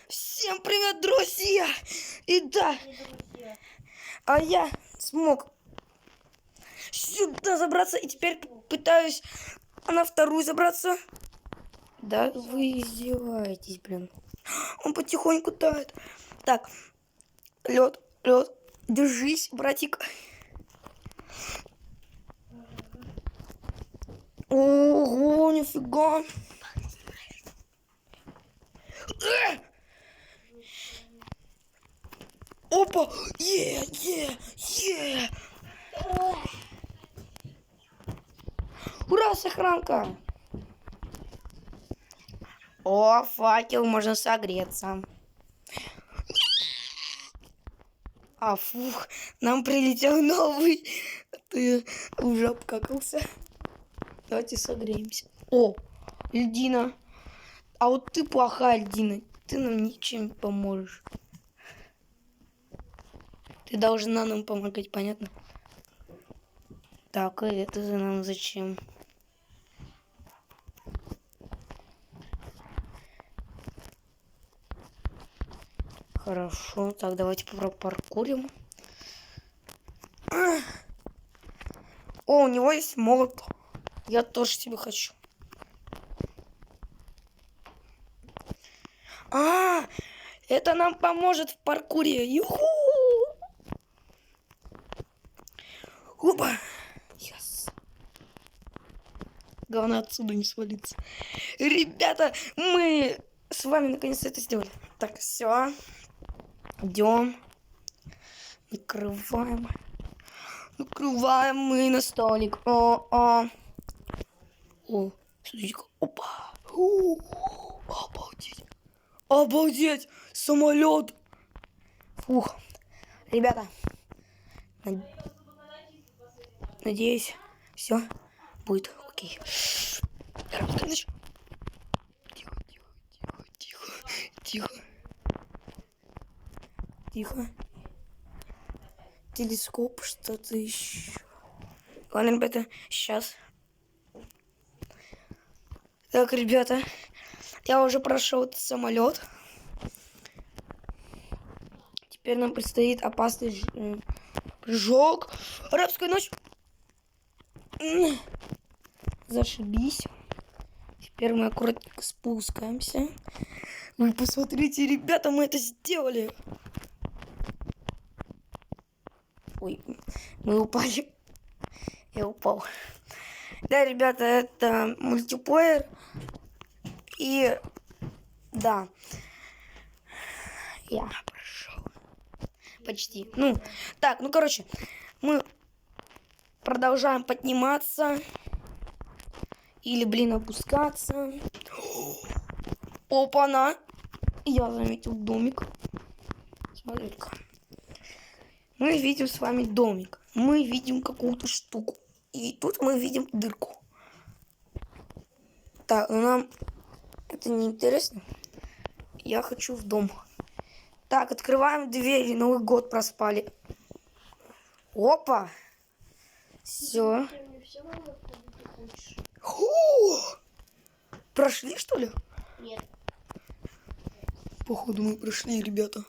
Всем привет, друзья! И да, а я смог сюда забраться, и теперь пытаюсь на вторую забраться. Да вы издеваетесь, блин. Он потихоньку тает. Так, лед, держись, братик. Ого, нифига. Опа! Е! Ура, сохранка! О, факел, можно согреться. А, фух, нам прилетел новый. Ты уже обкакался. Давайте согреемся. О, льдина. А вот ты плохая льдина. Ты нам ничем не поможешь. Ты должна нам помогать, понятно? Так, а это нам зачем? Хорошо, так давайте пропаркурим. О, у него есть молот. Я тоже себе хочу. А, это нам поможет в паркуре. Юху! Опа! Yes. Главное отсюда не свалиться. Ребята, мы с вами наконец-то это сделали. Так, все. Идем. Накрываем. Накрываем мы на столик. О, смотрите-ка. Опа. Обалдеть. Обалдеть. Самолет. Фух. Ребята. Надеюсь, все будет окей. Тихо. Телескоп, что-то еще. Ладно, ребята, сейчас. Так, ребята, я уже прошел этот самолет. Теперь нам предстоит опасный прыжок. Арабская ночь. Зашибись. Теперь мы аккуратненько спускаемся. Вы посмотрите, ребята, мы это сделали. Ой, мы упали. Я упал. Да, ребята, это мультиплеер. И да, я прошел. Почти. Ну, так, ну, короче, мы продолжаем подниматься. Или, блин, опускаться. Опа-на! Я заметил домик. Смотрите-ка. Мы видим с вами домик. Мы видим какую-то штуку. И тут мы видим дырку. Так, ну нам это не интересно. Я хочу в дом. Так, открываем двери. Новый год проспали. Опа! Все. Прошли, что ли? Нет. Походу мы прошли, ребята.